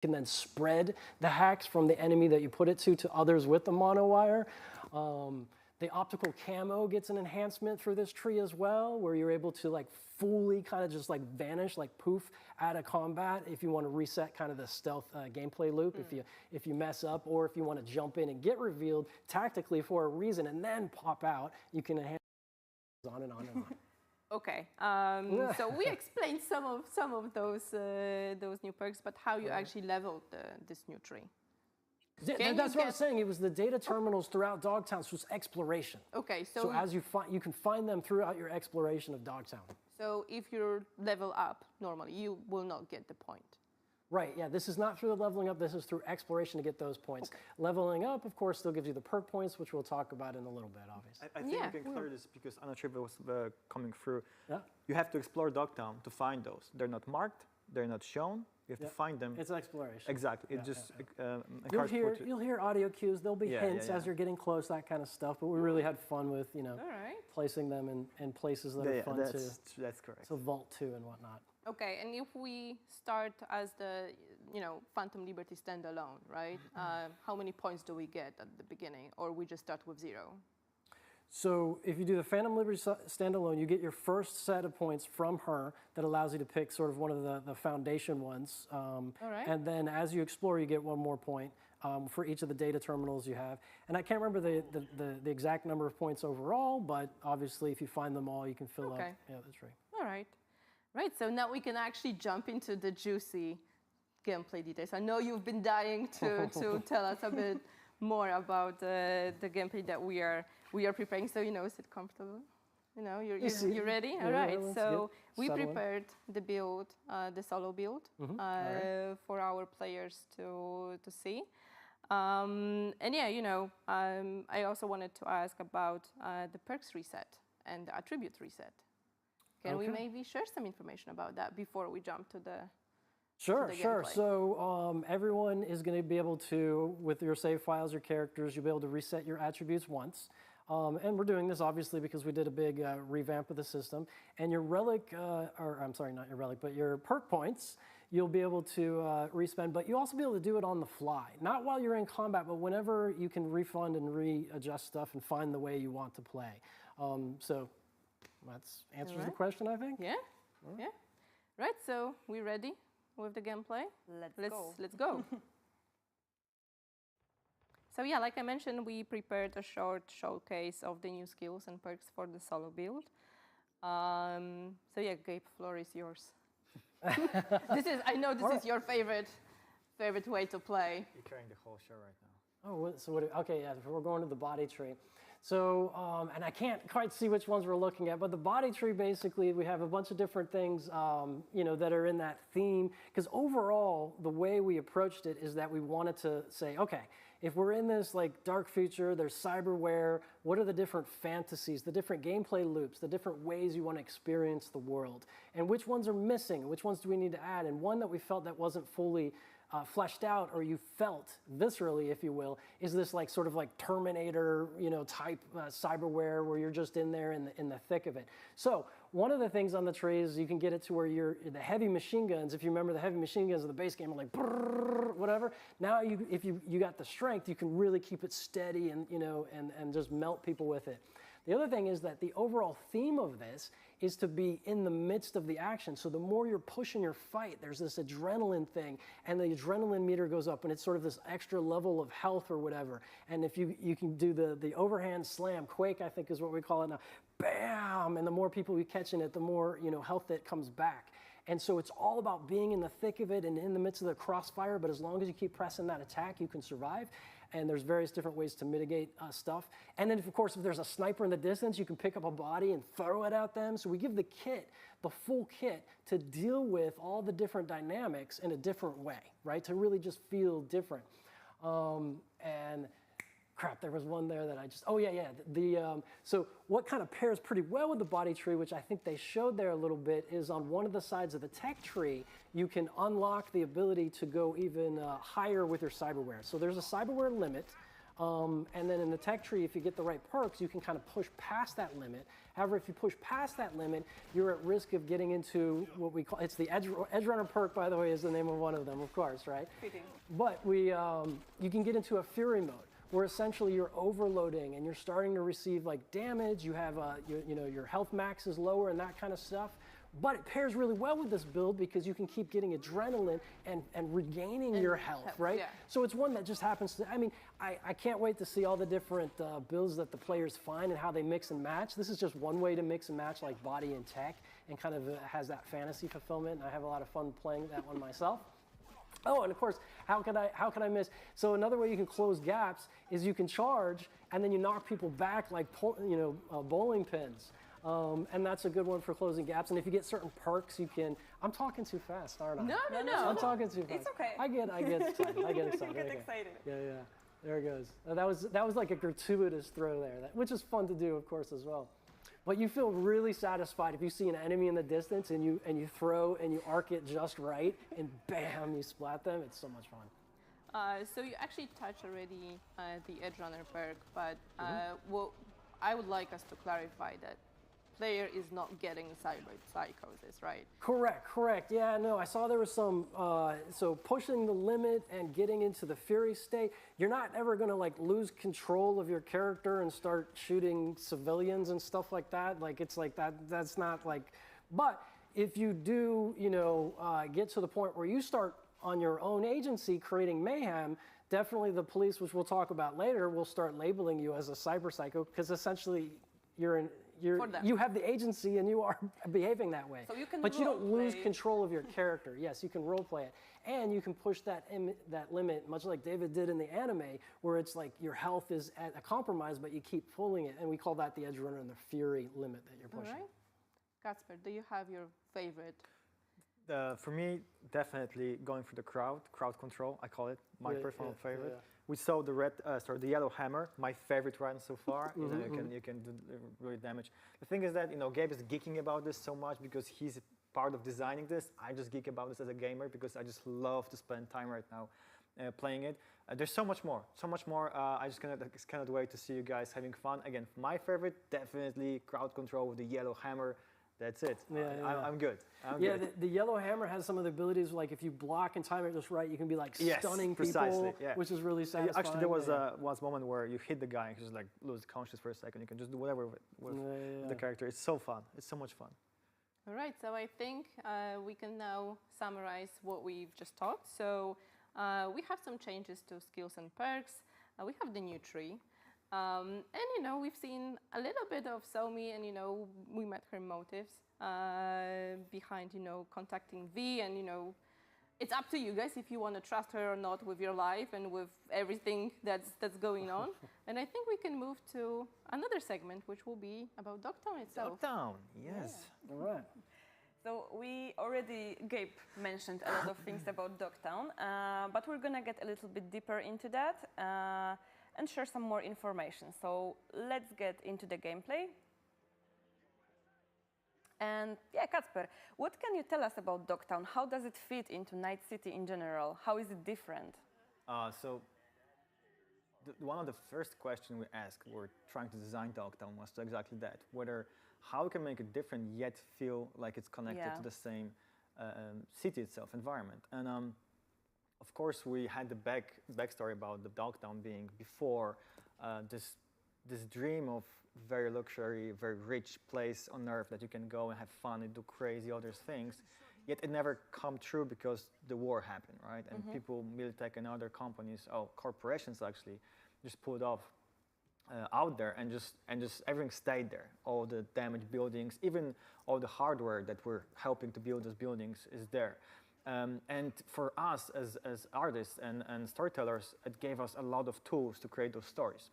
can then spread the hacks from the enemy that you put it to others with the monowire. The optical camo gets an enhancement through this tree as well, where you're able to like fully kind of just like vanish, like poof, out of combat if you want to reset kind of the stealth gameplay loop. If you mess up, or if you want to jump in and get revealed tactically for a reason and then pop out, you can enhance on and on and on. Okay, so we explained some of those new perks, but how you actually leveled this new tree. That's what I was saying. It was the data terminals throughout Dogtown, so it was exploration. Okay, so as you can find them throughout your exploration of Dogtown. So if you level up normally, you will not get the point. Right, yeah, this is not through the leveling up, this is through exploration to get those points. Okay. Leveling up, of course, still gives you the perk points, which we'll talk about in a little bit, obviously. I think we can clear this because Anna Trivia was coming through. Yeah. You have to explore Dogtown to find those. They're not marked, they're not shown. You have to find them. It's exploration. Exactly. It just you'll hear audio cues. There'll be hints as you're getting close, that kind of stuff. But we really had fun with placing them in places that are fun that's correct. So Vault 2 and whatnot. Okay, and if we start as the Phantom Liberty standalone, right? How many points do we get at the beginning, or we just start with 0? So if you do the Phantom Liberty standalone, you get your first set of points from her that allows you to pick sort of one of the foundation ones. And then as you explore, you get one more point for each of the data terminals you have. And I can't remember the exact number of points overall, but obviously if you find them all, you can fill up. Yeah, that's right. All right. Right, so now we can actually jump into the juicy gameplay details. I know you've been dying to tell us a bit more about the gameplay that we are preparing. So sit comfortable. You're ready. All right. So we prepared the build, the solo build, for our players to see. And I also wanted to ask about the perks reset and the attribute reset. Can we maybe share some information about that before we jump to the Sure. So everyone is going to be able to, with your save files, your characters, you'll be able to reset your attributes once. And we're doing this obviously because we did a big revamp of the system. And your relic, or I'm sorry, not your relic, but your perk points, you'll be able to respend, but you'll also be able to do it on the fly. Not while you're in combat, but whenever you can refund and readjust stuff and find the way you want to play. So that answers the question, I think. Yeah. Yeah. Right. So we ready with the gameplay? Let's go. So yeah, like I mentioned, we prepared a short showcase of the new skills and perks for the solo build. So yeah, Gabe, floor is yours. I know this is your favorite way to play. You're carrying the whole show right now. Oh, so okay, yeah, we're going to the body tree. So, and I can't quite see which ones we're looking at, but the body tree, basically, we have a bunch of different things, that are in that theme. Because overall, the way we approached it is that we wanted to say, okay, if we're in this like dark future, there's cyberware, what are the different fantasies, the different gameplay loops, the different ways you want to experience the world? And which ones are missing? Which ones do we need to add? And one that we felt that wasn't fully fleshed out, or you felt viscerally, if you will, is this like sort of like Terminator, type cyberware where you're just in there in the thick of it. So one of the things on the tree is you can get it to where you're the heavy machine guns. If you remember, the heavy machine guns of the base game are like brrr, whatever. Now if you got the strength, you can really keep it steady and and just melt people with it. The other thing is that the overall theme of this is to be in the midst of the action. So the more you're pushing your fight, there's this adrenaline thing, and the adrenaline meter goes up, and it's sort of this extra level of health or whatever. And if you can do the overhand slam, Quake, I think is what we call it now, bam! And the more people you catch in it, the more health that comes back. And so it's all about being in the thick of it and in the midst of the crossfire, but as long as you keep pressing that attack, you can survive. And there's various different ways to mitigate stuff. And then, of course, if there's a sniper in the distance, you can pick up a body and throw it at them. So we give the full kit, to deal with all the different dynamics in a different way, right? To really just feel different. And crap, there was one there that I just, so what kind of pairs pretty well with the body tree, which I think they showed there a little bit, is on one of the sides of the tech tree, you can unlock the ability to go even higher with your cyberware. So there's a cyberware limit And then in the tech tree, if you get the right perks, you can kind of push past that limit. However, if you push past that limit, you're at risk of getting into what we call, it's the Edge Runner perk, by the way, is the name of one of them, of course, right? Fitting. But you can get into a Fury mode, where essentially you're overloading and you're starting to receive like damage. You have your health max is lower and that kind of stuff. But it pairs really well with this build because you can keep getting adrenaline and regaining your health, right? Yeah. So it's one that just happens to, I mean, I can't wait to see all the different builds that the players find and how they mix and match. This is just one way to mix and match like body and tech, and kind of has that fantasy fulfillment. And I have a lot of fun playing that one myself. Oh, and of course, how can I miss? So another way you can close gaps is you can charge and then you knock people back like bowling pins. And that's a good one for closing gaps. And if you get certain perks, you can. I'm talking too fast, aren't I? No. I'm talking too fast. It's okay. I get excited. I get excited. You get Okay. excited. Yeah. There it goes. That was like a gratuitous throw there, which is fun to do, of course, as well. But you feel really satisfied if you see an enemy in the distance and you throw and you arc it just right, and bam, you splat them. It's so much fun. So you actually touched already the Edge Runner perk, but what I would like us to clarify that player is not getting cyber psychosis, right? Correct. Yeah, no, I saw there was some, so pushing the limit and getting into the Fury state, you're not ever gonna like lose control of your character and start shooting civilians and stuff like that. Like it's like that's not like, but if you do, get to the point where you start on your own agency creating mayhem, definitely the police, which we'll talk about later, will start labeling you as a cyber psycho because essentially you have the agency and you are behaving that way. So you can but you don't lose role-play. control of your character. Yes, you can role play it. And you can push that limit, much like David did in the anime, where it's like your health is at a compromise, but you keep pulling it. And we call that the Edge Runner and the Fury limit that you're All pushing. right. Casper, do you have your favorite? For me, definitely going for the crowd control. I call it my personal favorite. Yeah. We saw the yellow hammer, my favorite run so far. You can do really damage. The thing is that Gabe is geeking about this so much because he's part of designing this. I just geek about this as a gamer because I just love to spend time right now playing it. There's so much more. I just cannot wait to see you guys having fun. Again, my favorite, definitely crowd control with the yellow hammer. That's it. I'm good. The yellow hammer has some of the abilities, like if you block and time it just right, you can be like stunning precisely, people, which is really satisfying. Actually, there was one moment where you hit the guy and he just like lose conscious for a second. You can just do whatever with the character. It's so fun. It's so much fun. All right, so I think we can now summarize what we've just talked. So we have some changes to skills and perks. We have the new tree. And we've seen a little bit of Somi, and we met her motives behind contacting V, and it's up to you guys if you want to trust her or not with your life and with everything that's going on. And I think we can move to another segment, which will be about Dogtown itself. Dogtown, yes. All right. So Gabe mentioned a lot of things about Dogtown, but we're gonna get a little bit deeper into that and share some more information. So let's get into the gameplay. And yeah, Kacper, what can you tell us about Dogtown? How does it fit into Night City in general? How is it different? One of the first questions we asked, we're trying to design Dogtown, was exactly that: how we can make it different yet feel like it's connected to the same city itself, environment. And of course, we had the backstory about the Dogtown being before this dream of very luxury, very rich place on Earth that you can go and have fun and do crazy other things. Yet it never come true because the war happened, right? And people, Militech and other companies, corporations actually, just pulled off out there and just everything stayed there. All the damaged buildings, even all the hardware that we're helping to build those buildings is there. And for us as artists and storytellers, it gave us a lot of tools to create those stories.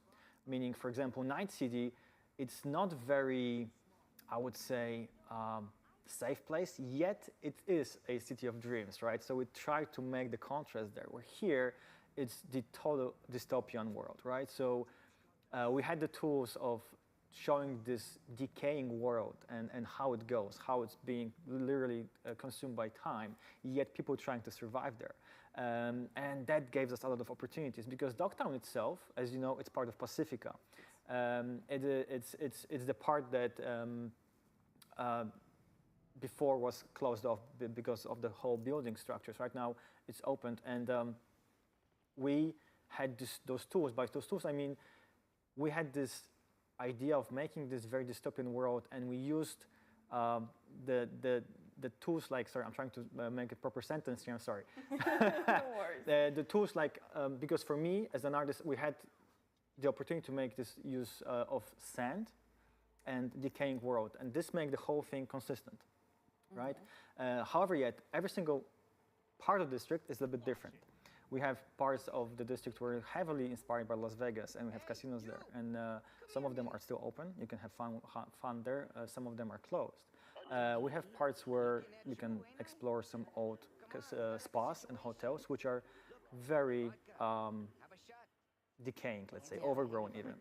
Meaning, for example, Night City, it's not very, I would say, safe place, yet it is a city of dreams, right? So we try to make the contrast there. Where here, it's the total dystopian world, right? So we had the tools of showing this decaying world and how it goes, how it's being literally consumed by time, yet people trying to survive there. And that gave us a lot of opportunities because Dogtown itself, as you know, it's part of Pacifica. It's the part that before was closed off because of the whole building structures. Right now it's opened, and we had those tools. By those tools, I mean we had this idea of making this very dystopian world, and we used the tools like, sorry, I'm trying to make a proper sentence here, I'm sorry. No worries. The tools like, because for me as an artist, we had the opportunity to make this use of sand and decaying world, and this makes the whole thing consistent, right? However, yet every single part of the district is a little bit different. We have parts of the district where heavily inspired by Las Vegas, and we have casinos there, and some of them are still open. You can have fun there. Some of them are closed. We have parts where you can explore some old spas and hotels, which are very decaying, let's say, overgrown even.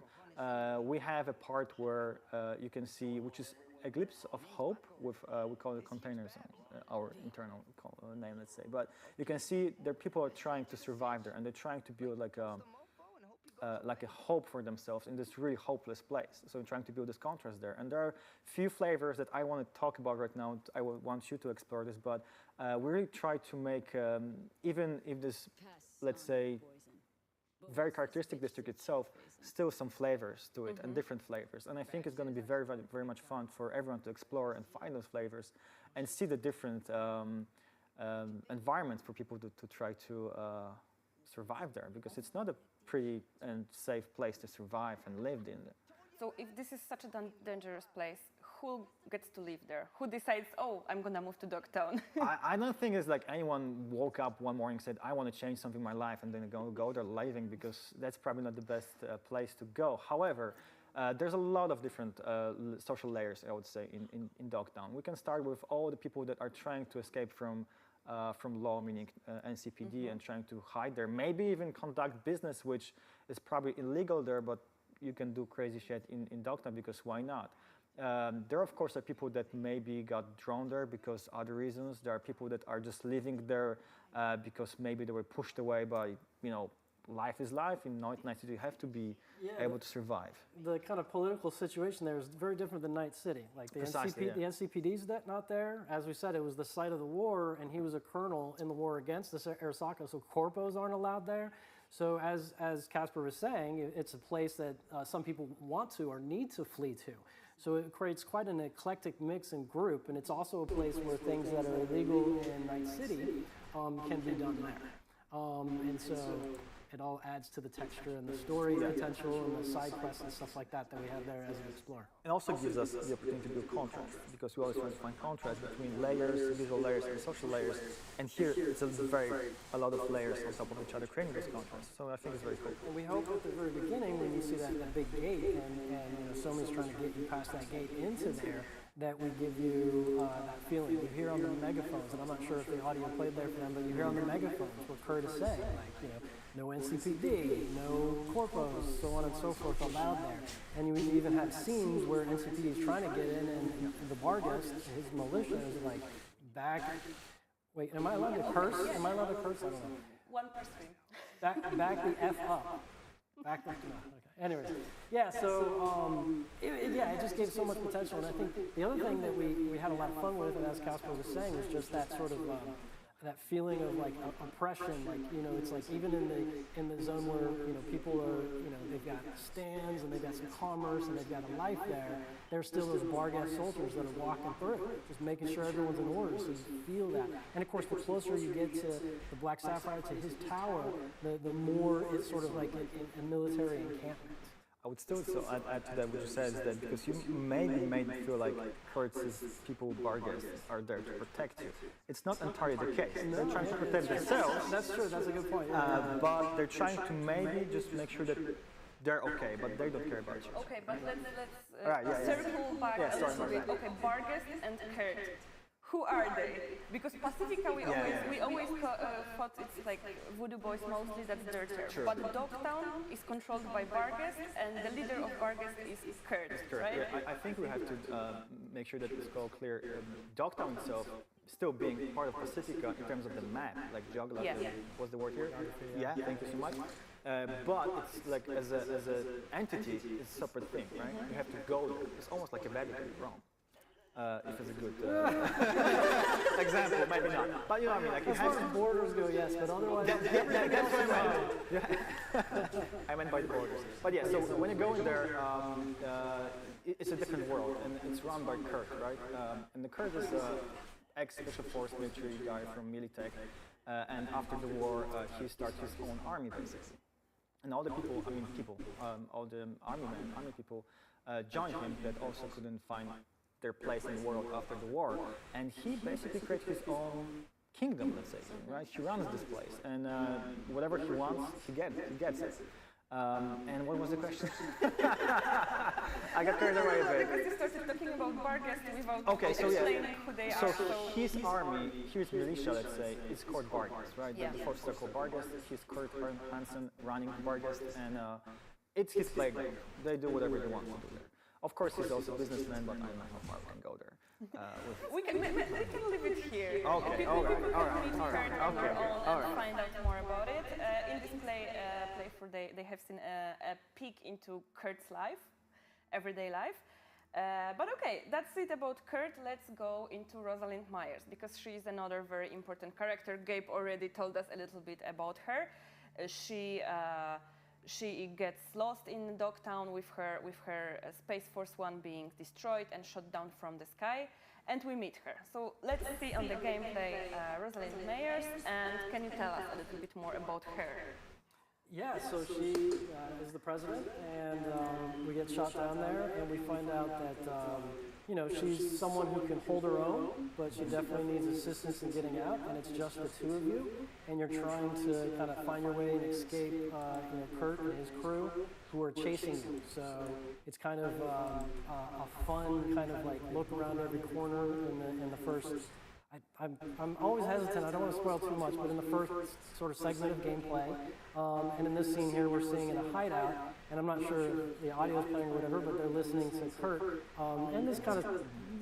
We have a part where you can see, which is a glimpse of hope with, we call it container zone, our internal name, let's say. But you can see that people are trying to survive there, and they're trying to build like a hope for themselves in this really hopeless place. So trying to build this contrast there. And there are few flavors that I want to talk about right now. I want you to explore this, but we really try to make, even if this, let's say, very characteristic district itself, still some flavors to it and different flavors. And I think it's going to be very, very, very much fun for everyone to explore and find those flavors and see the different environments for people to try to survive there, because it's not a pretty and safe place to survive and live in. So if this is such a dangerous place, who gets to live there? Who decides, oh, I'm going to move to Dogtown? I don't think it's like anyone woke up one morning and said, I want to change something in my life, and then go there living, because that's probably not the best place to go. However, there's a lot of different social layers, I would say, in Dogtown. We can start with all the people that are trying to escape from law, meaning NCPD, and trying to hide there. Maybe even conduct business, which is probably illegal there, but you can do crazy shit in Dogtown, because why not? There, of course, are people that maybe got drawn there because other reasons. There are people that are just living there because maybe they were pushed away by, you know, life is life. In Night City, you have to be able to survive. The kind of political situation there is very different than Night City. Like the NCPD's not there. As we said, it was the site of the war, and he was a colonel in the war against the Arasaka, so corpos aren't allowed there. So as Casper was saying, it's a place that some people want to or need to flee to. So it creates quite an eclectic mix and group, and it's also a place where things that are illegal in Night City can be done there. And so it all adds to the texture and the story potential and the side quests and stuff like that we have there as we explore. It also gives us the opportunity to build contrast, because we always try to find contrast between layers, visual layers, and social layers. And here it's a lot of layers on top of each other, creating those contrasts. So I think it's very cool. And we hope at the very beginning, when you see that big gate, and you know, Somi's trying to get you past that gate into there, that we give you that feeling. You hear on the megaphones, and I'm not sure if the audio played there for them, but you hear on the megaphones what Kurt is saying, like, you know, no NCPD, no corpos, so on and so forth allowed there. And you even have scenes where NCPD is trying to get in, and the Vargas, his militia, is like, back. Wait, am I allowed to curse? Am I allowed to curse? I don't know. One per screen. Back the F up. Back the, no, okay. Anyways, yeah, so it just gave so much potential. And I think the other thing that we had a lot of fun with, and as Casper was saying, was just that sort of that feeling of like oppression. Like, you know, it's like even in the zone where, you know, people are, you know, they've got stands and they've got some commerce and they've got a life there. There's still those Bargas soldiers that are walking through, just making sure everyone's in order, so you feel that. And of course, the closer you get to the Black Sapphire, to his tower, the more it's sort of like a military encampment. I would still add to that what you said, is that because you maybe made me feel like Kurtz's people, Bargas, are there to protect you. It's not entirely the case. They're trying to protect themselves. That's true, that's a good point. But they're trying to maybe just make sure that they're okay, but they don't care about you. Okay, but let's circle back a little bit. Okay, Bargas and Kurt. Who are they? Because Pacifica, we always thought it's like Voodoo Boys mostly, that's their term. Sure. But Dogtown is controlled by Bargas, and the leader of Bargas is Kurt, right? Yeah, I think we have to make sure that it's all clear. Dogtown itself, still being part of Pacifica in terms of the map, like geography. Yeah. What's the word here? Yeah, thank you so much. But it's like as a entity, it's a separate thing, right? You have to go there. It's almost like a Vatican in Rome. If it's a good example, maybe not. But you know what I mean? Like As far as borders go, yes, but otherwise, everything that's else what is I meant. I meant by the borders. But yeah, so when you go in there, it's a different world, and it's run by Kurt, right? And the Kurt is ex-special force military guy from Militech, and after the war, he started his own army, basically. And all the people, all the army people joined him that also couldn't find their place in the world after the war, and he basically created his own kingdom, let's say, right? He runs this place, and whatever he wants, he gets it. And what was the question? I got carried away a bit. Because you started talking about Barghest without Okay, so yeah. explaining who they So are. his army, his militia, let's say, is called Barghest, right? Yeah. The forces are called Barghest. He's Kurt Hansen running Barghest, and it's his playground. They do whatever they want to do there. Of course, he's also a businessman, but I don't know how far we can go there. We can leave it here. Okay, People all right, can all right, read all right, Kurt on their okay, own all and right. find out more about it. In this playthrough, they have seen a peek into Kurt's life, everyday life. But okay, that's it about Kurt. Let's go into Rosalind Myers, because she is another very important character. Gabe already told us a little bit about her. She gets lost in Dogtown with her Space Force One being destroyed and shot down from the sky, and we meet her. So let's see on the gameplay Rosalind Myers, and can you tell us a little bit more about her? Yeah, so she is the president, and we get shot down there, and we find out that she's someone who can hold her own, but she definitely needs assistance in getting out, and it's just the two of you, and you're trying to kind of find your way and escape Kurt and his crew who are chasing you. So it's kind of a fun kind of like look around every corner in the first. I'm always hesitant, I don't want to spoil too much, but in the first sort of segment of gameplay, and in this scene here we're seeing in a hideout, and I'm not sure if the audio is playing or whatever, but they're listening to Kurt, and this kind of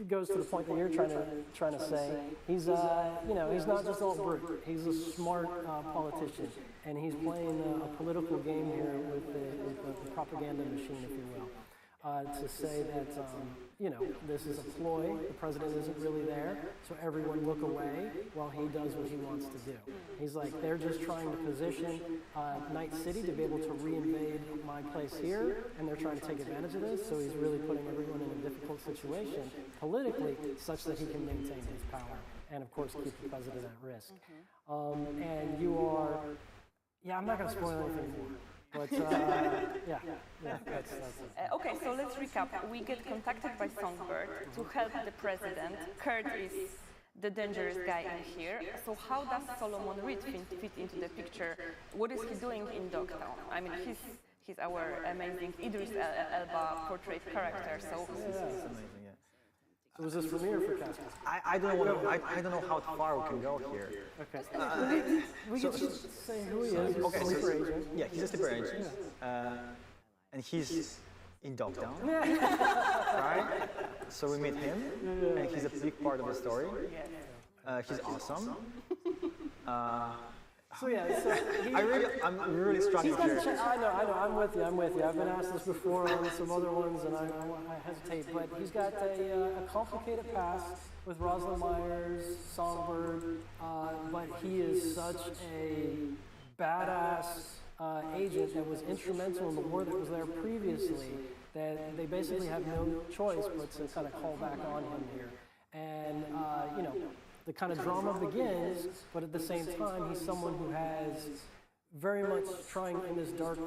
goes to the point that you're trying to say. He's he's not just all brute, he's a smart politician, and he's playing a political game here with the propaganda machine, if you will. To say that, this is a ploy, the president isn't really there, so everyone look away while he does what he wants to do. He's like, they're just trying to position Night City to be able to reinvade my place here, and they're trying to take advantage of this, so he's really putting everyone in a difficult situation politically, such that he can maintain his power, and of course keep the president at risk. And you are, I'm not going to spoil anything more. But that's it. Okay, so let's recap. We get contacted by Songbird to help the president. Kurt is the dangerous guy in here. So how does Solomon Reed fit into the picture? What is he doing in Dogtown? I mean, he's our amazing Idris Elba portrait character. So It's amazing, yeah. So was this for me or for Casper? I don't know how far we can go here. Okay. We can just say who he is. He's a sleeper agent. Yeah, he's a sleeper agent, and he's in Dogtown, right? So we meet him, and he's a big part of the story. He's awesome. So I'm really struggling here. I know, I'm with you. I've been asked this before on some other ones, and I hesitate, but he's got a complicated past with Rosalind Myers, Songbird, but he is such a badass agent that was instrumental in the war that was there previously that they basically have no choice but to kind of call back on him here. And, the kind of drama begins, but at the same time, he's someone who has very much trying in this dark,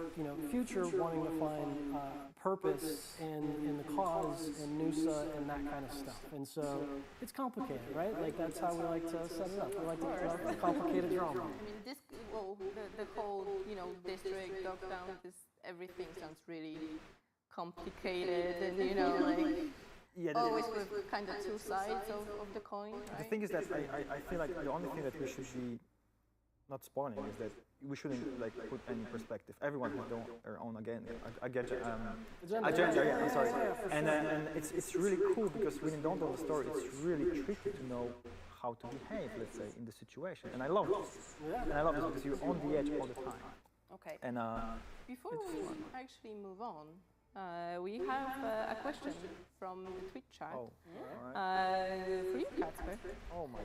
future, wanting to find purpose in the cause and Noosa and that kind of stuff. And so it's complicated, right? Like that's how we like to set it up. We like to have a complicated drama. I mean, the whole, district, Dogtown, everything sounds really complicated, and always with kind of two sides of the coin, right? The thing is that I feel like the only thing that we should be not spoiling is that we shouldn't put any perspective. Everyone has their own agenda. Agenda. Yeah, I'm sorry. And it's really cool because when you don't know the story, it's really tricky to know how to behave, let's say, in the situation. And I love this. And I love this because you're on the edge all the time. Okay. And Before we actually move on, we have a question from the Twitch chat oh, all right. for you, Kacper. Oh my.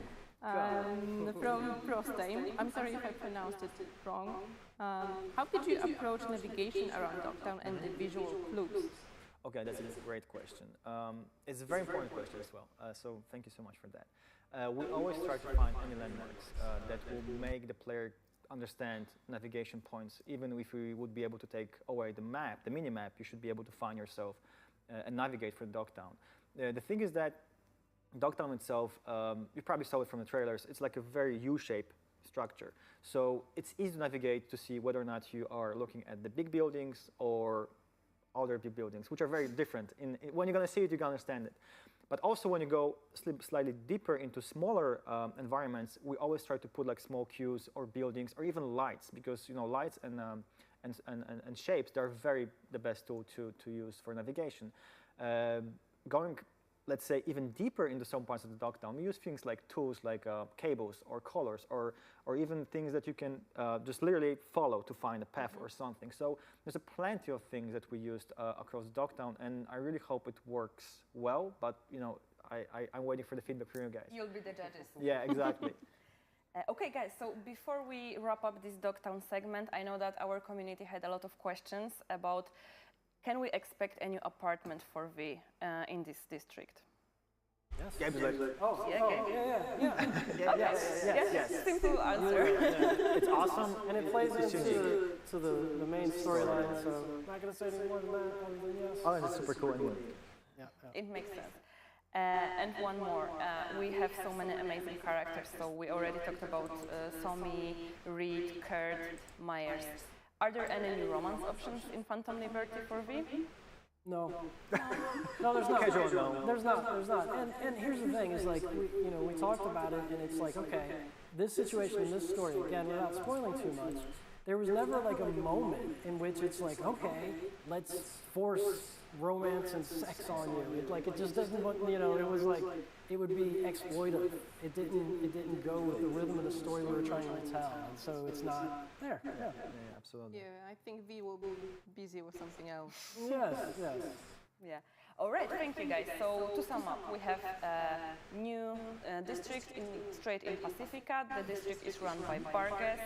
From Prostame. I'm sorry if I pronounced it wrong. How did you approach navigation around Dogtown and the visual clues? Okay, that's a great question. It's a very important question as well. So thank you so much for that. We always try to find any landmarks that will make the player understand navigation points. Even if we would be able to take away the map, the mini-map, you should be able to find yourself and navigate for Dogtown. The thing is that Dogtown itself, you probably saw it from the trailers, it's like a very U-shaped structure. So it's easy to navigate to see whether or not you are looking at the big buildings or other big buildings, which are very different. When you're going to see it, you're going to understand it. But also when you go slightly deeper into smaller environments, we always try to put like small cues or buildings or even lights, because lights and shapes, they're the best tool to use for navigation. Going, let's say, even deeper into some parts of the Dogtown, we use things like tools like cables or colors or even things that you can just literally follow to find a path or something. So there's plenty of things that we used across Dogtown, and I really hope it works well, but I'm waiting for the feedback from you guys. You'll be the judges. Yeah, exactly. Okay, guys, so before we wrap up this Dogtown segment, I know that our community had a lot of questions about, can we expect a new apartment for V in this district? Yes. Gabe's like, Yes. Simple answer. it's awesome. And it plays into the main storyline, so I'm not going to say any more than that. Other than yes. Oh, and it's super cool anyway. Yeah. It makes sense. And one more, we have so many amazing characters. So we already talked about Somi, Reed, Kurt, Myers. Are there any new romance options in Phantom Liberty for V? No. No, there's not. Casual, no. There's not. And here's the thing: is like we talked about it, and it's like, okay, this situation in this story, again, without spoiling too much, there was never like a moment in which it's like, okay, let's force romance and sex on you. It just doesn't. It was like it would be exploitive. It didn't go with the rhythm of the story we were trying to tell, and so it's not there. Yeah. Yeah, absolutely. Yeah, I think V will be busy with something else. Yes. Yeah. All right, thank you guys. So to sum up, we have a new district straight in Pacifica. The district is run by Barges,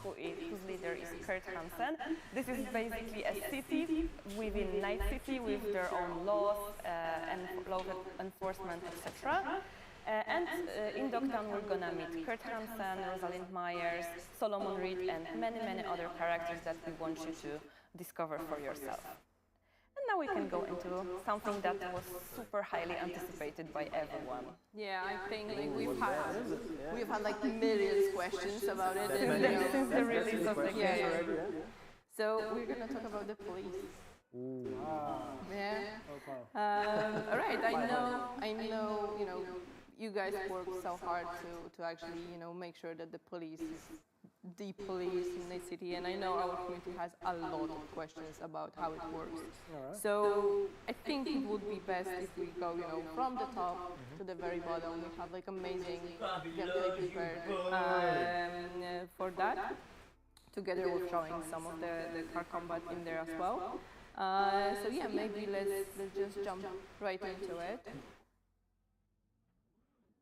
whose leader is Kurt Hansen. This is basically a city within Night City with their own laws and law enforcement, etc. And in Dogtown, we're gonna meet Kurt Hansen, Rosalind Myers, Solomon Reed, and many, many other characters that we want you to discover for yourself. And now we can go into something that was super highly anticipated by everyone. Yeah, I think we've had like millions of questions about it. Since the release of the game. Yeah. So we're gonna talk about the police. Ooh. Yeah. Okay. All right. I know. You guys work so hard to actually make sure that the police is the police in the city, and I know our community has a lot of questions about how it works. Alright. So I think it would be best if we go, from the top to the very bottom. We have like amazing gameplay prepared for that, together with showing some of the car combat in there as well. So yeah, maybe let's just jump right into it.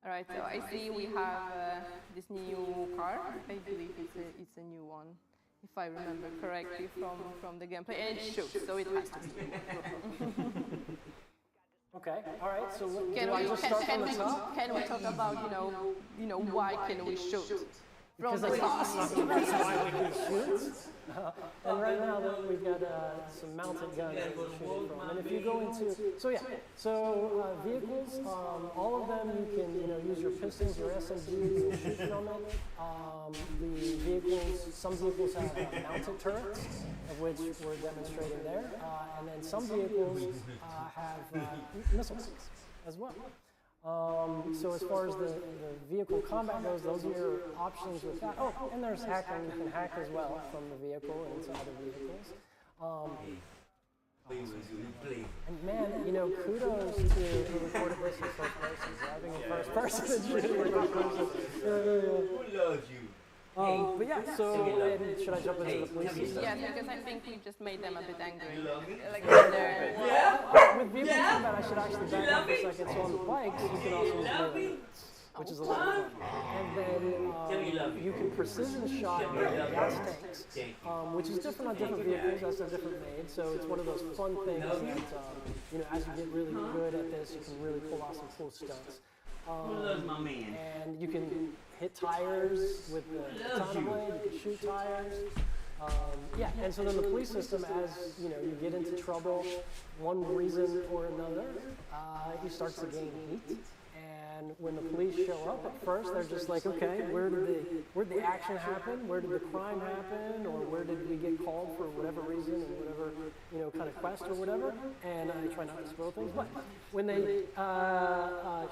All right, so I see we have this new car. I believe it's a new one, if I remember correctly from the gameplay. And it shoots, so it has to be. Okay. All right. So Can do I just start from the top? we talk about why can we shoot from the Because top? that's why we can shoot. And right now we've got some mounted guns that we're shooting from. And if you go into, vehicles, all of them you can use your pistols, your SMGs, and shoot from it. The vehicles, some vehicles have mounted turrets, of which we're demonstrating there, and then some vehicles have missiles as well. So as far as the vehicle combat goes, those are your options with that. Oh, and there's hacking. You can hack as well from the vehicle into other vehicles. And man, kudos to who recorded this in first person, driving in first person and shooting in first person. Who loves you? But yeah, so should I jump into the police system? Yes, because I think we just made them a bit angry. Like With vehicle combat, I should actually back up a second. So on the bikes, you can also use melee units, which is a lot of fun. And then you can precision shot gas tanks, which is different on different vehicles. That's a different made. So it's one of those fun things that, as you get really good at this, you can really pull off some cool stunts. And you can hit tires with the katana blade, you can shoot tires. Yeah, and so then the police system, as you get into trouble, one reason or another, you start to gain heat. And when the police show up, at first they're just like, okay, where did the action happen? Where did the crime happen? Or where did we get called for whatever reason and whatever kind of quest or whatever? And I try not to spoil things, but when they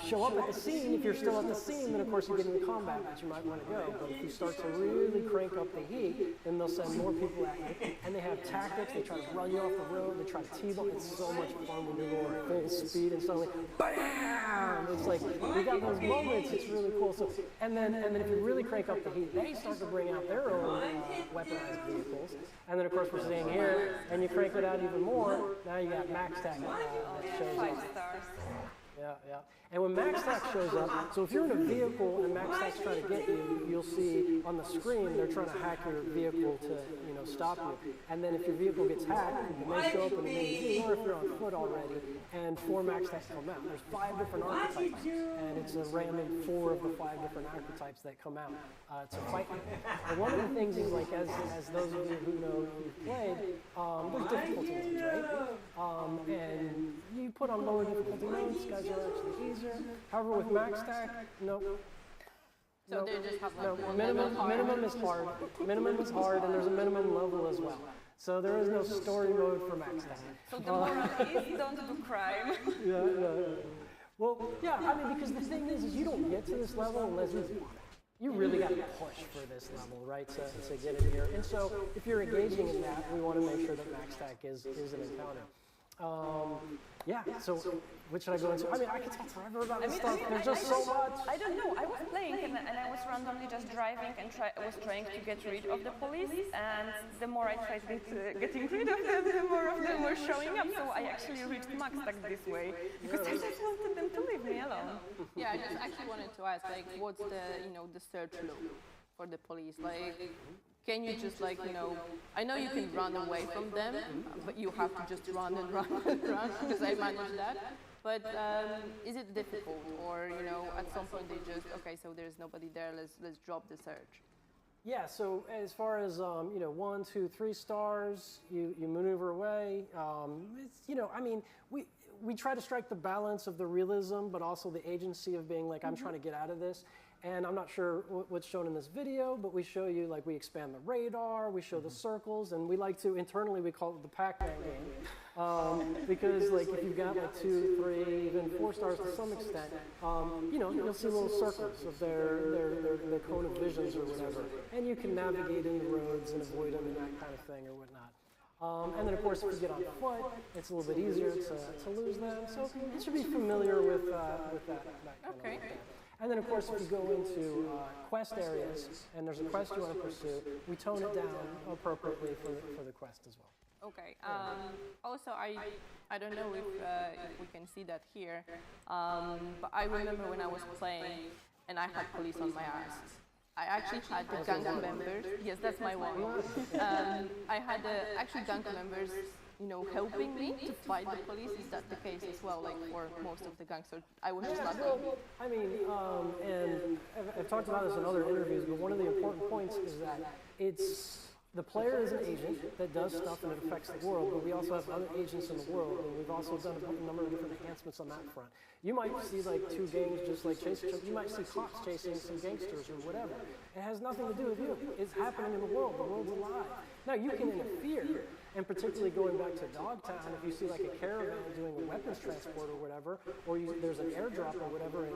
show up at the scene, if you're still at the scene, then of course you get into combat, which you might want to go. But if you start to really crank up the heat, then they'll send more people at you. And they have tactics. They try to run you off the road. They try to T-bone. It's so much fun when you're going full speed and suddenly, bam! It's like we got those moments. It's really cool. So, and then if you really crank up the heat, they start to bring out their own weaponized vehicles. And then of course we're seeing here, and you crank it out even more. Now you got MaxTac that shows up. 5 stars. Yeah. And when MaxTac shows up, so if you're in a vehicle and MaxTac's trying to get you, you'll see on the screen they're trying to hack your vehicle to, stop you. And then if your vehicle gets hacked, it may show up in the menu, or if you're on foot already, and 4 MaxTacs come out. There's 5 different archetypes, and it's a random 4 of the 5 different archetypes that come out to fight you. And one of the things is, like, as those of you who know who've played, there's difficulty modes, right? And you put on lower difficulty modes, guys are actually easier. However, with MaxTac, nope. So they just have like one Minimum is hard. Minimum is hard, and there's a minimum level as well. So there is no story mode for MaxTac. So the moral is don't do crime. Yeah. Well, yeah, I mean, because the thing is you don't get to this level unless you want it. You really got to push for this level, right, to get in here. And so if you're engaging in that, we want to make sure that MaxTac is an encounter. Yeah, so what should I go into? I mean, I could talk forever about this stuff. There's just so much. I don't know. I was playing and I was randomly just driving and was trying to get rid of the police. And the more I tried getting rid of them, the more of them were showing up. So I actually reached MaxTac this way because I just wanted them to leave me alone. Yeah, I just actually wanted to ask, like, what's the the search loop for the police? Like, can you just I know you can run away from them, but you have to just run and run and run, because I managed that. But is it difficult, or at some point they just, okay, so there's nobody there, let's drop the search? Yeah, so as far as 1, 2, 3 stars, you maneuver away. It's I mean, we try to strike the balance of the realism, but also the agency of being like, I'm trying to get out of this. And I'm not sure what's shown in this video, but we show you, like, we expand the radar, we show the circles, and we like to, internally, we call it the Pac-Man game. Because, like, if you've got, like, 2, 3, even 4 stars to some extent, you'll see little circles of their cone of visions or whatever. And you can navigate in the roads and avoid them and that kind of thing or whatnot. And then, of course, if you get on foot, it's a little bit easier to lose them. So you should be familiar with that kind of thing. And then, of course, if you go into quest areas and there's a quest you want to pursue, we tone it down appropriately for the quest as well. Okay. Also, I don't know if we can see that here, but I remember when I was playing and I had police on my ass. I actually had the gang members. Yes, that's my one. I had actually gang members, helping me to fight the police. Is that the case as well, like for most of the gangsters? I was just lucky. Well, I mean, and I've talked about this in other interviews, but one of the important points is that the player is an agent that does stuff and it affects the world, but we also have other agents in the world, and we've also done a number of different enhancements on that front. You might see, like, 2 gangs just, like, chasing each other. You might see cops chasing some gangsters or whatever. It has nothing to do with you. It's happening in the world. The world's alive. Now you can interfere, and particularly going back to Dogtown, if you see like a caravan doing a weapons transport or whatever, or there's an airdrop or whatever, and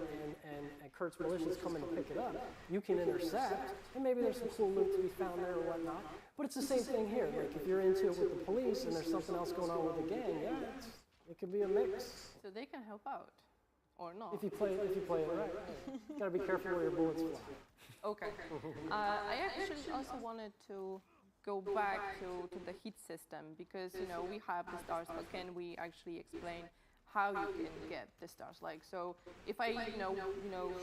Kurt's militia's coming to pick it up, you can intercept, and maybe there's some cool loot to be found there or whatnot. But it's the same thing here. Like if you're into it with the police and there's something else going on with the gang, it could be a mix. So they can help out, or not? If you play it right. You gotta be careful where your bullets fly. Okay. I actually also wanted to go back to the heat system because we have the stars, but can we actually explain how you can get the stars? Like, so if I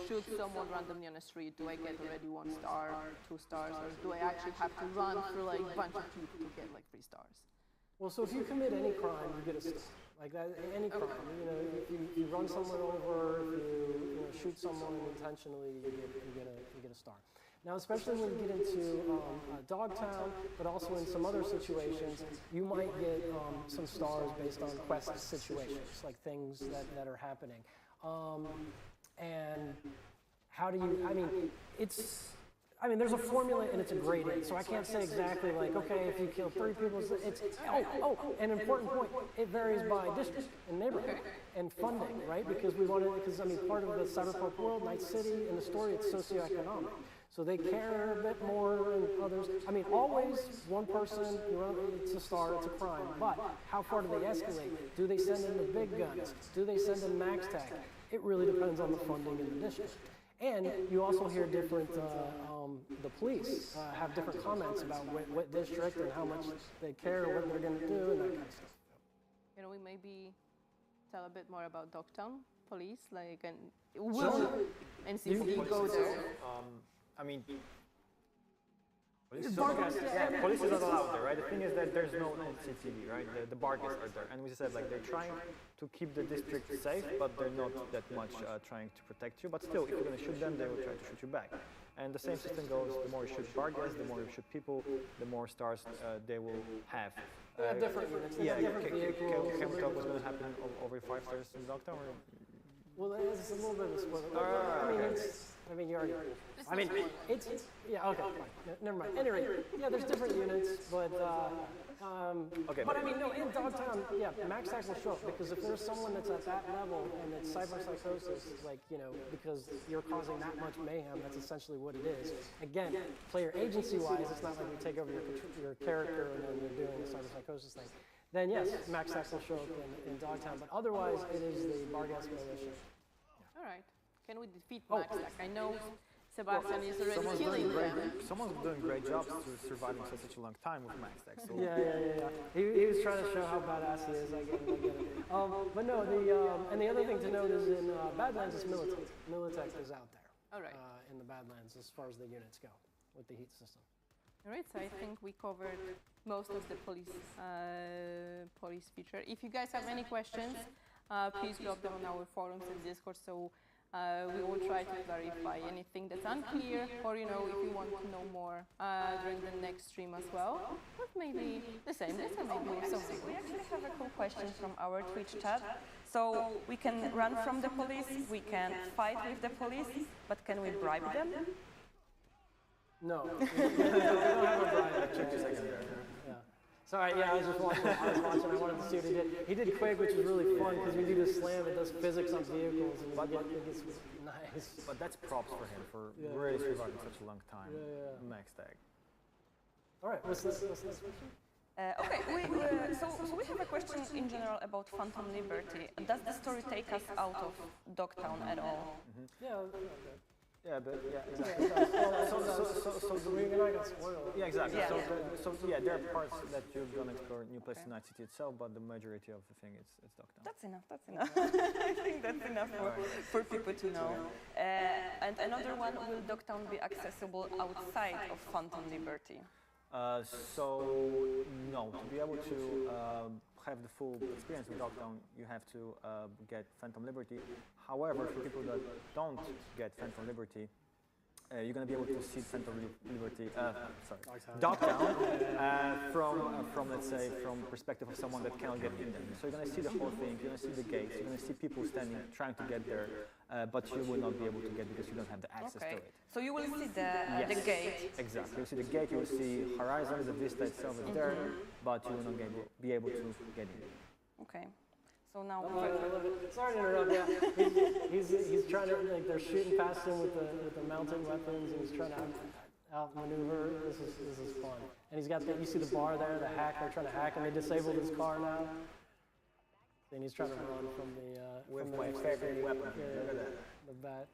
shoot someone randomly on the street, do I get already 1 star, 2 stars, or do I actually have to run through like a bunch of people to get like 3 stars? Well, so if you commit any crime, you get a star. Like that, any crime. If you run someone over, if you shoot someone intentionally, you get a star. Now, especially when you get into Dogtown, but also in some other situations, you might get some stars based on quest situations, like things that are happening. And how do you? There's a formula and it's a gradient, so I can't say exactly like, okay, if you kill 3 people, an important point, it varies by district and neighborhood and funding, right? Because part of the cyberpunk world, Night City, in the story, it's socioeconomic. So they care a bit more than others. Always one person, it's a star, it's a crime. But how far do they escalate? Do they send in the big guns? Do they send in max tag? It really depends on the funding in the district. And you also hear different, the police have different comments about what district and how much they care, what they're going to do, and that kind of stuff. Can we maybe tell a bit more about Dogtown police, and see if we go there? Police is not allowed there, right? The thing is that there's no CCTV, right? The bargains are there, and we said like they're trying to keep the district safe, but they're not that much trying to protect you. But still, if you're going to shoot them, they will try to shoot you back. And the same system goes: the more you shoot bargains, the more you shoot people, the more stars they will have. They have different units. They have different vehicles. Can we talk what's going to happen over 5 stars in Dogtown? Well, it's a little bit of a spoiler. You already. Okay, fine. Never mind. Anyway, there's different units, but in Dogtown, max tag will show up because if there's someone that's at that level and it's cyberpsychosis, because you're causing that much mayhem, that's essentially what it is. Again, player agency-wise, it's not like you take over your character and then you're doing the cyberpsychosis thing. Then yes, max tag will show up in Dogtown, but otherwise it is the Barghest militia. All right. Can we defeat Max Tag? I know Sebastian is already killing them. Someone's doing great jobs to surviving for such a long time with Max Tag. So. Yeah. He was trying to show how badass he is. I get it. But no, and the other thing to note is in Badlands, it's Militech. Militech is out there. All right. In the Badlands, as far as the units go, with the heat system. All right. So I think we covered most of the police feature. If you guys have any questions, please drop them on our forums and Discord. So. We will try to clarify anything that's unclear, or if you want to know more during the next stream as well. But maybe the same. We actually have a cool question from our Twitch chat. So we can run from the police, we can fight with the police, but can we bribe them? No. We don't have a bribe. Sorry, I was just watching. I wanted to see what he did. He did Quig, which is really fun because when you do the slam, it does physics on vehicles, and it gets nice. But that's props for him for really surviving such a long time. Max Tag. All right, what's this question? Okay, so we have a question in general about Phantom Liberty. Does the story take us out of Dogtown at all? Exactly. Yeah. There are parts that you're gonna explore new places in Night City itself, but the majority of the thing it's Dogtown. That's enough. I think that's enough for people to know. And another one: will Dogtown be accessible outside of Phantom Liberty? No. To be able to have the full experience with Dogtown, you have to get Phantom Liberty. However, for people that don't get Phantom Liberty, you're going to be able to see Phantom Liberty, Dogtown, from let's say, from perspective of someone that cannot get in there. So you're going to see the whole thing, you're going to see the gates, you're going to see people standing, trying to get there, but you will not be able to get because you don't have the access to Okay. it. So you will see the gate. Exactly. You'll see the gate, you'll see horizon, the vista itself is there, but you will not be able to get in. Okay. So now. Sorry to interrupt. Yeah, he's trying to like they're shooting past him with the mounted weapons, and he's trying to outmaneuver. This is fun. And he's got you see the bar there, the hack. They're trying to hack him. They disabled his car now. And he's trying to run from the With from my favorite weapon. yeah, Look at that. the bat.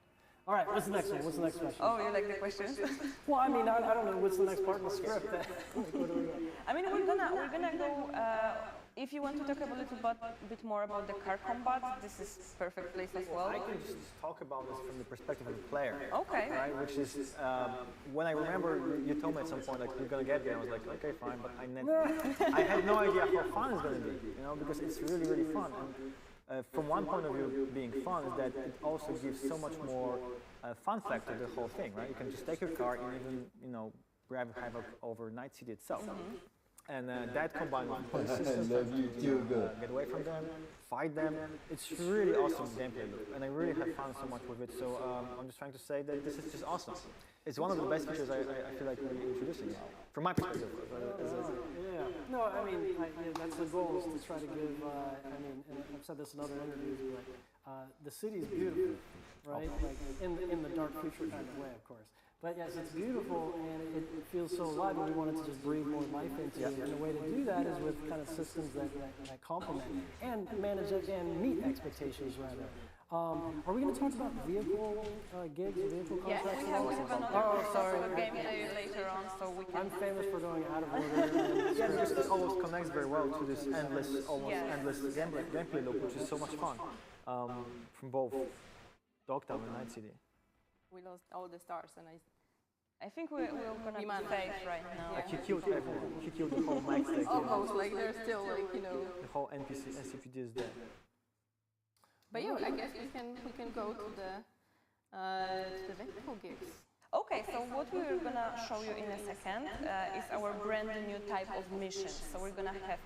All right, what's the next one? What's the next question? Oh, you like the questions? Well, I mean, I don't know what's the next part of the script. Like, what do we got? I mean, we're gonna go. If you want to talk a bit more about the car combat, this is perfect place as well. I can just talk about this from the perspective of the player. Okay. Right, which is when I remember you told me at some point like we're gonna get there. I was like, okay, fine, but I had no idea how fun it's gonna be, you know, because it's really fun. And from one point of view, being fun is that it also gives so much more fun factor to the whole thing, right? You can just take your car and even grab havoc over Night City itself. And that combined with the systems, get away from them, fight them, it's really awesome gameplay loop, and I really have fun so much with it. So I'm just trying to say that this is just awesome. It's one of the best features I feel like we're introducing now, from my perspective. Yeah. No, I mean, that's the goal, is to try to give, I mean, and I've said this in other interviews, but the city is beautiful, right? Like, in the dark future kind of way, of course. But yes, it's beautiful, and it feels so alive, and we wanted to just breathe more life into it. And the way to do that is with kind of systems that complement and manage it and meet expectations, rather. Are we going to talk about vehicle gigs, vehicle Yes, contracts? we have another sorry. gameplay later on, so we can. I'm famous for going out of order. Yeah, because it always connects very well to this endless gameplay loop, which is so much fun from both Dogtown and Night City. We lost all the stars, and I think we're gonna be safe right now. Like he killed everyone. He killed the whole max deck. almost like they're still like The whole SCPD is dead. But yeah, I guess we can go to the vehicle gigs. Okay, so what we're gonna show you in a second is our brand new type of mission. So we're gonna have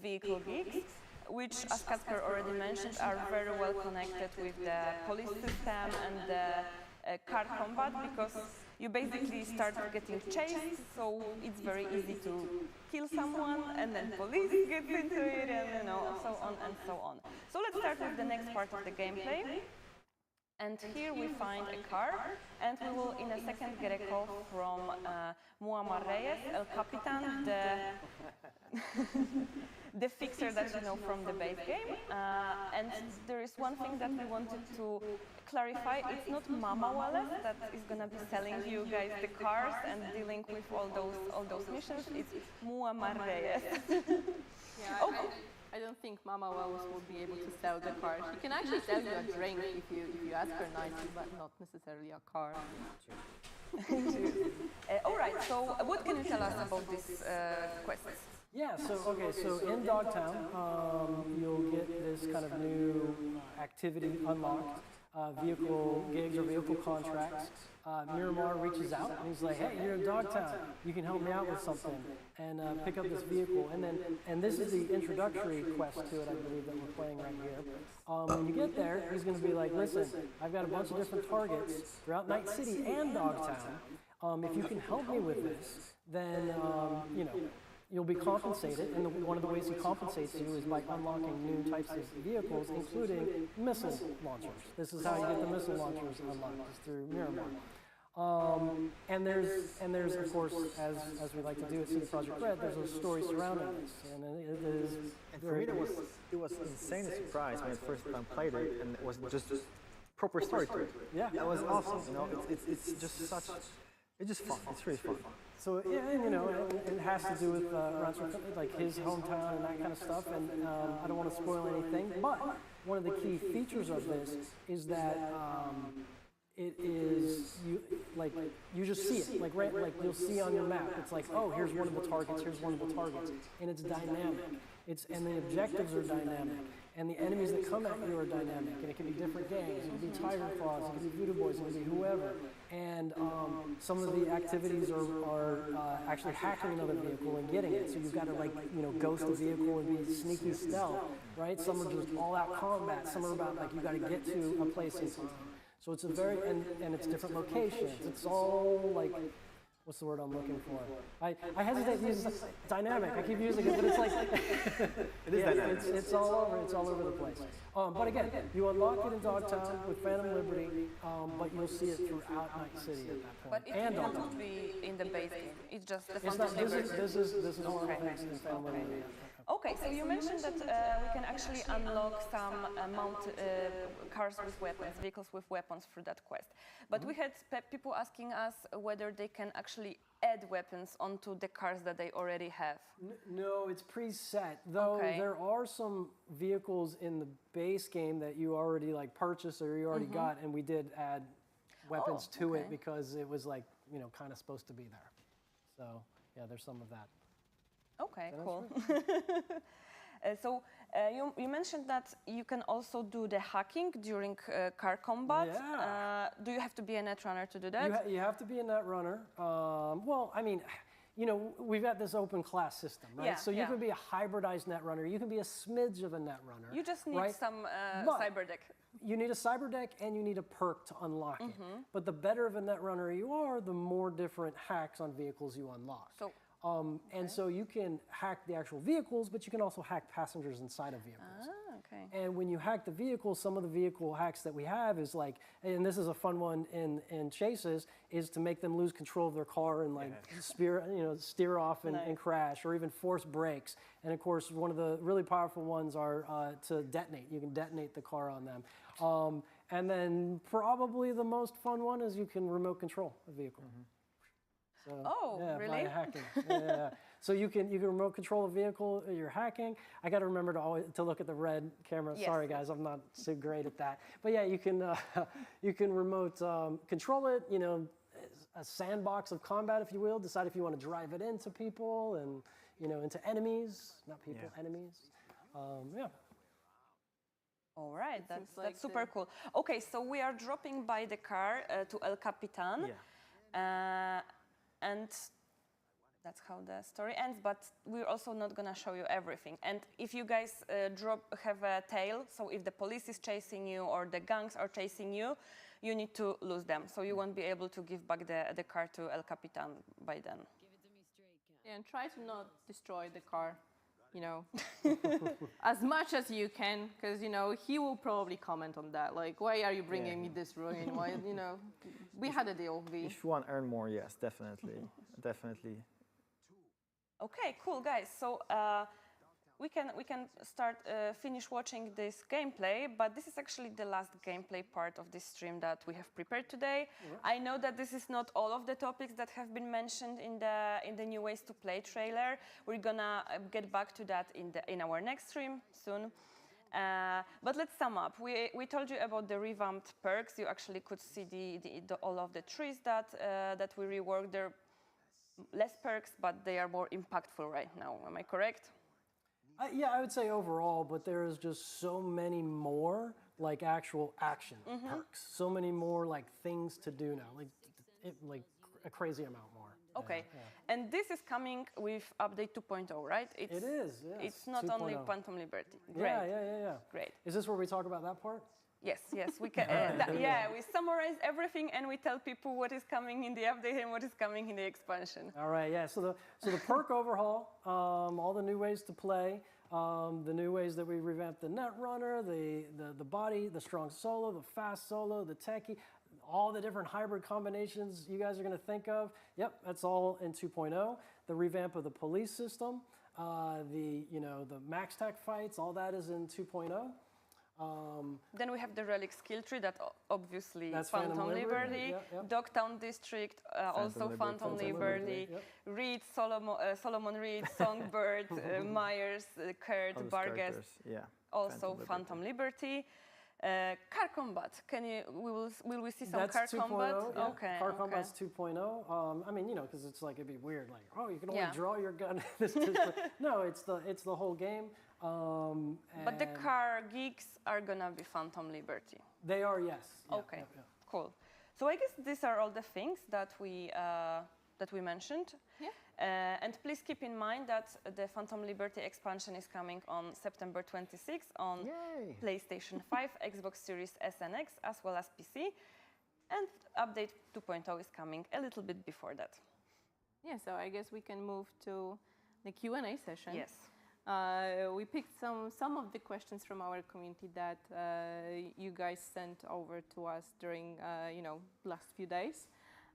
vehicle gigs, which, as Kacper already mentioned, are very well connected with the police system and the car combat, because you basically start getting chased, so it's very easy to kill someone, and then police gets into it, and so on and so on. So let's start with the next part of the gameplay. And here we find a car, and we will in a second get a call from Muammar Reyes, El Capitan, the fixer that you know from the base game. And there is one thing that we wanted to clarify. It's not Mama Wallace that is going to be selling you guys the cars and dealing with all those missions. It's Muammar Reyes. Yeah, I don't think Mama Wallace will be able to sell the car. She can actually sell you a drink if you ask her nicely, but not necessarily a car. All right, so what can you tell us about this quest? Yeah, so in Dogtown, you'll get this kind of new activity unlocked, vehicle gigs or vehicle contracts. Miramar reaches out and he's like, hey, you're in Dogtown, you can help me out with something and pick up this vehicle. And this is the introductory quest to it, I believe, that we're playing right here. When you get there, he's going to be like, listen, I've got a bunch of different targets throughout Night City and Dogtown. If you can help me with this, then, you'll be compensated, and one of the ways he compensates you is by unlocking new types of vehicles, including missile launchers. This is how you get the missile launchers unlocked, is through Miramar. And there's of course, as we like to do at CD Projekt Red, there's a story surrounding this, and it is. And for me, it was insanely surprised when I first time played it, and it was just proper story to it. Yeah, that was awesome. It's just such. It's just fun. It's really fun. So yeah, and, it has to do with like his hometown and that kind of stuff. And I don't want to spoil anything, but one of the key features of this is that it is you just see it like you'll see on your map. It's like, oh, here's one of the targets. Here's one of the targets, and it's dynamic. And the objectives are dynamic. And the enemies that come at you are dynamic, and it can be different gangs, it can be Tiger Claws, it can be Voodoo Boys, it can be whoever. And some of the activities are actually hacking another vehicle and getting it. So you've got to ghost a vehicle and be sneaky stealth, right? Some are just all-out combat. Some are about you've got to get to a place in time. So it's a very, and it's different locations. It's all like, what's the word I'm looking for? I hesitate to use dynamic. I keep using it, but it's like, It is dynamic. it's all over the place. But again, you unlock it in Dogtown with Phantom Liberty, but you'll see it throughout Night City at that point. But it and won't Dogtown. be in the base game. It's just the It's Phantom not, this Liberty. is one of the things in Phantom Liberty. Okay, so you mentioned that we can actually unlock some cars with weapons, vehicles with weapons through that quest. But we had people asking us whether they can actually add weapons onto the cars that they already have. No, it's preset. Though Okay. there are some vehicles in the base game that you already like purchased or you already got, and we did add weapons to it okay. because it was like, you know, kind of supposed to be there. So yeah, there's some of that. Okay, That's cool. You mentioned that you can also do the hacking during car combat. Yeah. Do you have to be a netrunner to do that? You have to be a net runner. Well, I mean, you know, we've got this open class system, right? Yeah, So you yeah. can be a hybridized net runner. You can be a smidge of a net runner. You just need right? some But- cyber deck. You need a cyber deck and you need a perk to unlock it. But the better of a net runner you are, the more different hacks on vehicles you unlock. So, And so you can hack the actual vehicles, but you can also hack passengers inside of vehicles. okay. And when you hack the vehicle, some of the vehicle hacks that we have is like, and this is a fun one in chases, is to make them lose control of their car and like steer off and crash, or even force brakes. And of course, one of the really powerful ones are to detonate. You can detonate the car on them. And then probably the most fun one is you can remote control a vehicle. So, Oh, yeah, really? By hacking. Yeah. So you can remote control a vehicle. You're hacking. I got to remember to look at the red camera. Yes. Sorry guys, I'm not so great at that. But yeah, you can remote control it. You know, a sandbox of combat, if you will. Decide if you want to drive it into people and into enemies, not people, enemies. Yeah. All right, that's like super cool. Okay, so we are dropping by the car to El Capitan. Yeah. And that's how the story ends, but we're also not gonna show you everything. And if you guys have a tail, so if the police is chasing you or the gangs are chasing you, you need to lose them. So you won't be able to give back the car to El Capitan by then. And try to not destroy the car, as much as you can, because, he will probably comment on that. Like, why are you bringing me this ruin? Why, we had a deal, V. If you want to earn more, yes, definitely. Definitely. Okay, cool, guys. So we can start finish watching this gameplay, but this is actually the last gameplay part of this stream that we have prepared today. I know that this is not all of the topics that have been mentioned in the New Ways to Play trailer. We're gonna get back to that in our next stream soon. But let's sum up. We told you about the revamped perks. You actually could see all of the trees that we reworked. They're less perks, but they are more impactful right now. Am I correct? Yeah, I would say overall, but there is just so many more like actual action perks. So many more like things to do now, like a crazy amount more. Okay, and this is coming with update 2.0, right? It is, yes. It's not 2.0. only Phantom Liberty. Great. Yeah. Great. Is this where we talk about that part? Yes, we can. We summarize everything and we tell people what is coming in the update and what is coming in the expansion. All right, yeah. So the perk overhaul, all the new ways to play, the new ways that we revamped the Netrunner, the body, the strong solo, the fast solo, the techie, all the different hybrid combinations you guys are going to think of. Yep, that's all in 2.0. The revamp of the police system, the max tech fights, all that is in 2.0. Then we have the relic skill tree that obviously That's Phantom Liberty, yep. Dogtown District, also Phantom Liberty, Yep. Reed, Solomon Reed, Songbird, Myers, Kurt, All the Barghest, characters, yeah. also Phantom Liberty. Car combat. Will we see some That's car 2.0. combat? Yeah. Okay. Car okay. combat's 2.0. I mean, because it's like it'd be weird, like, oh, you can only Yeah. draw your gun. No, it's the whole game. But the and car geeks are gonna be Phantom Liberty. they are, yes. Yeah, Okay. yeah. Cool. So I guess these are all the things that we mentioned. Yeah. And please keep in mind that the Phantom Liberty expansion is coming on September 26th on Yay! PlayStation 5, Xbox Series S and X, as well as PC. And update 2.0 is coming a little bit before that. Yeah, so I guess we can move to the Q&A session. Yes. We picked some of the questions from our community that you guys sent over to us during last few days,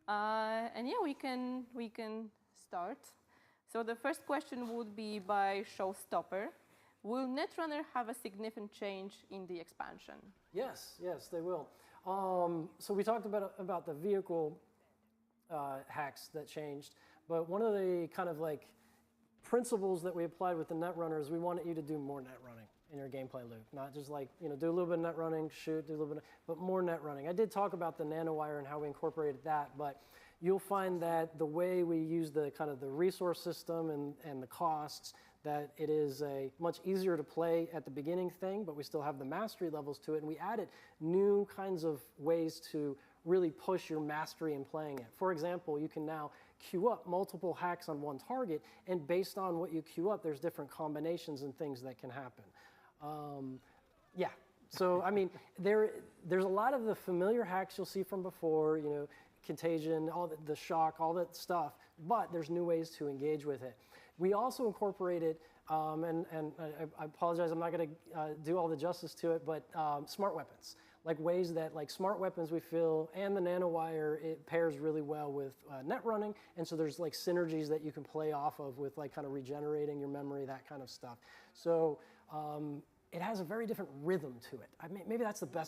and yeah, we can start. So the first question would be by Showstopper. Will Netrunner have a significant change in the expansion? Yes, they will. So we talked about the vehicle hacks that changed, but one of the kind of like principles that we applied with the Netrunner is we wanted you to do more net running in your gameplay loop, not just like, do a little bit of net running, shoot, do a little bit, but more net running. I did talk about the nanowire and how we incorporated that, but you'll find that the way we use the kind of the resource system and the costs, that it is a much easier to play at the beginning thing, but we still have the mastery levels to it, and we added new kinds of ways to really push your mastery in playing it. For example, you can now queue up multiple hacks on one target, and based on what you queue up, there's different combinations and things that can happen. Yeah, so I mean, there's a lot of the familiar hacks you'll see from before, contagion, all the shock, all that stuff, but there's new ways to engage with it. We also incorporated, and I apologize, I'm not going to do all the justice to it, but smart weapons. Like ways that, like smart weapons we feel, and the nanowire, it pairs really well with net running, and so there's like synergies that you can play off of with like kind of regenerating your memory, that kind of stuff. So it has a very different rhythm to it. Maybe that's the best